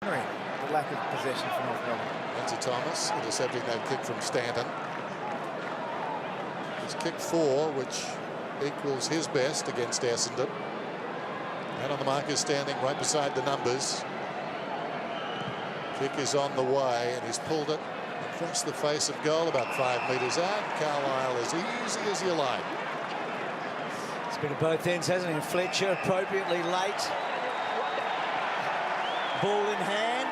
The lack of possession for North Melbourne. Lindsay Thomas intercepting that kick from Stanton. He's kicked 4, which equals his best against Essendon. And on the mark is standing right beside the numbers. Kick is on the way, and he's pulled it across the face of goal about 5 metres out. Carlisle as easy as you like. It's been at both ends, hasn't it? Fletcher appropriately late. Ball in hand.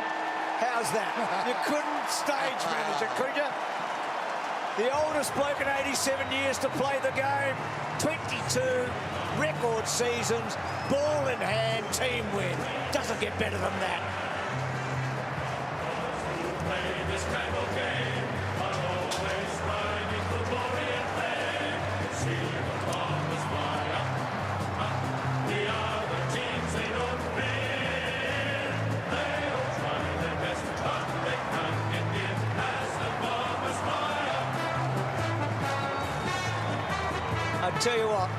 How's that? You couldn't stage manage it, could you? The oldest bloke in 87 years to play the game. 22 record seasons. Ball in hand, team win. Doesn't get better than that. I tell you what,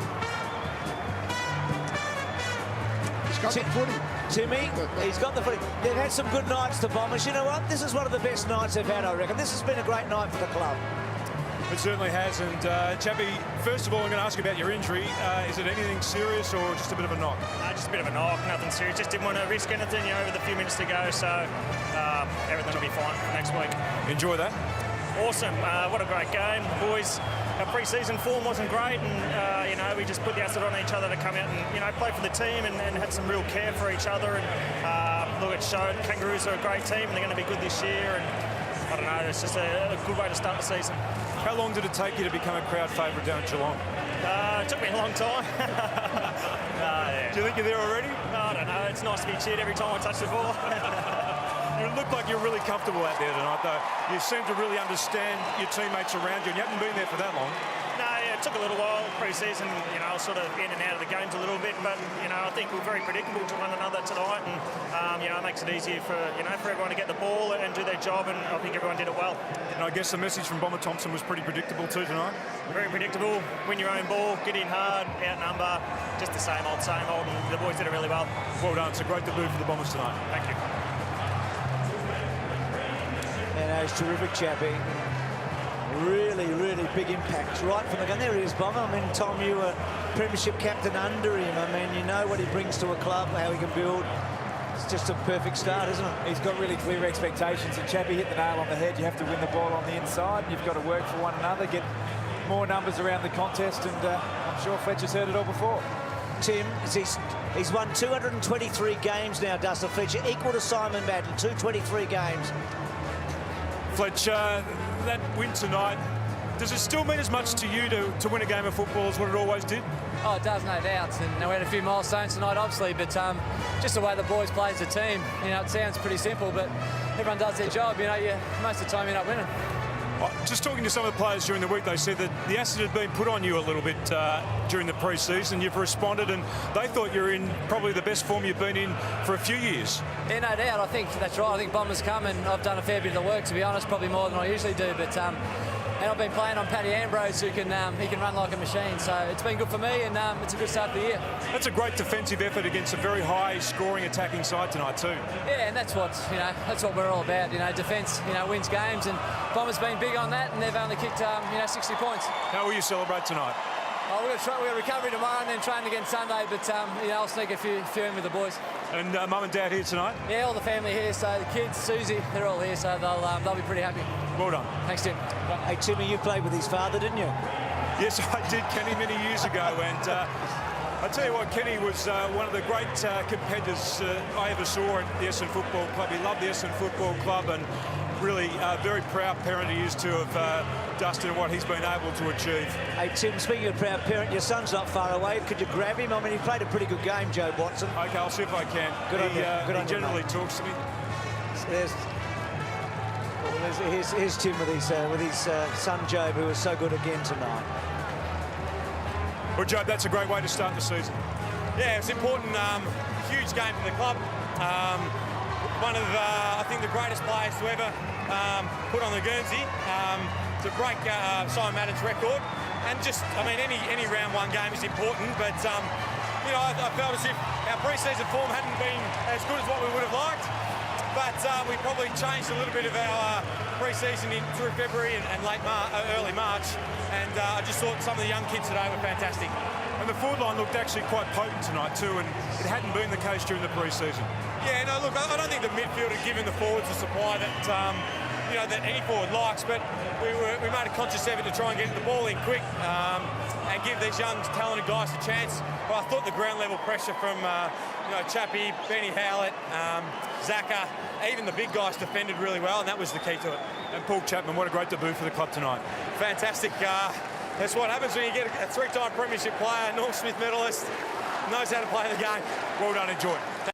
He's got the footy. Timmy, he's got the footy. They've had some good nights, the Bombers. You know what? This is one of the best nights they've had, I reckon. This has been a great night for the club. It certainly has. And Chappie, first of all, I'm going to ask you about your injury. Is it anything serious or just a bit of a knock? Just a bit of a knock, nothing serious. Just didn't want to risk anything, you know, with a few minutes to go. So everything will be fine next week. Enjoy that. Awesome. What a great game. The boys, our pre-season form wasn't great, and you know, we just put the acid on each other to come out and, you know, play for the team and had some real care for each other. And look, it showed. Kangaroos are a great team, and they're going to be good this year. And I don't know, it's just a good way to start the season. How long did it take you to become a crowd favourite down at Geelong? It took me a long time. Yeah. Do you think you're there already? I don't know. It's nice to be cheered every time I touch the ball. You look like you're really comfortable out there tonight, though. You seem to really understand your teammates around you, and you haven't been there for that long. No, yeah, it took a little while pre-season. You know, sort of in and out of the games a little bit, but you know, I think we're very predictable to one another tonight, and you know, it makes it easier for for everyone to get the ball and do their job, and I think everyone did it well. And I guess the message from Bomber Thompson was pretty predictable too tonight. Very predictable. Win your own ball, get in hard, outnumber, just the same old, and the boys did it really well. Well done. It's a great debut for the Bombers tonight. Thank you. And he's terrific, Chappie. Really, really big impact right from the gun. There he is, Bomber. I mean, Tom, you were premiership captain under him. I mean, you know what he brings to a club, how he can build. It's just a perfect start, isn't it? He's got really clear expectations, and Chappie hit the nail on the head. You have to win the ball on the inside, and you've got to work for one another, get more numbers around the contest, and I'm sure Fletcher's heard it all before. Tim, he's won 223 games now, Dustin Fletcher, equal to Simon Madden, 223 games. Fletcher, that win tonight, does it still mean as much to you to win a game of football as what it always did? Oh, it does, no doubt. And we had a few milestones tonight, obviously, but just the way the boys play as a team, you know, it sounds pretty simple, but everyone does their job. You know, most of the time you're not winning. Just talking to some of the players during the week, they said that the acid had been put on you a little bit during the pre-season. You've responded, and they thought you're in probably the best form you've been in for a few years. Yeah, no doubt. I think that's right. I think Bombers come, and I've done a fair bit of the work, to be honest, probably more than I usually do. But and I've been playing on Paddy Ambrose, who can run like a machine. So it's been good for me, and it's a good start to the year. That's a great defensive effort against a very high-scoring attacking side tonight too. Yeah, and that's what we're all about. You know, defence, wins games, and Bombers been big on that, and they've only kicked 60 points. How will you celebrate tonight? Oh, we're going to recovery tomorrow and then train again Sunday, but I'll sneak a few in with the boys. And Mum and Dad here tonight? Yeah, all the family here, so the kids, Susie, they're all here, so they'll be pretty happy. Well done. Thanks, Tim. Hey, Timmy, you played with his father, didn't you? Yes, I did, Kenny, many years ago, and I tell you what, Kenny was one of the great competitors I ever saw at the Essendon Football Club. He loved the Essendon Football Club, and really very proud parent he is to have Dustin and what he's been able to achieve. Hey, Tim, speaking of proud parent, your son's not far away. Could you grab him? I mean, he played a pretty good game, Joe Watson. OK, I'll see if I can. He generally talks to me. Here's Tim with his son, Job, who was so good again tonight. Well, Job, that's a great way to start the season. Yeah, it's important. Huge game for the club. One of, I think, the greatest players to ever put on the Guernsey to break Simon Madden's record. And just, I mean, any round one game is important, but I felt as if our pre-season form hadn't been as good as what we would have liked. but we probably changed a little bit of our pre-season through February and early March, and I just thought some of the young kids today were fantastic. And the forward line looked actually quite potent tonight too, and it hadn't been the case during the pre-season. Yeah, no, look, I don't think the midfield had given the forwards the supply that that any forward likes, but we made a conscious effort to try and get the ball in quick and give these young, talented guys a chance. But I thought the ground level pressure from Chappie, Benny Howlett, Zaka, even the big guys defended really well, and that was the key to it. And Paul Chapman, what a great debut for the club tonight. Fantastic. That's what happens when you get a three-time premiership player, Norm Smith medalist, knows how to play the game. Well done, enjoy.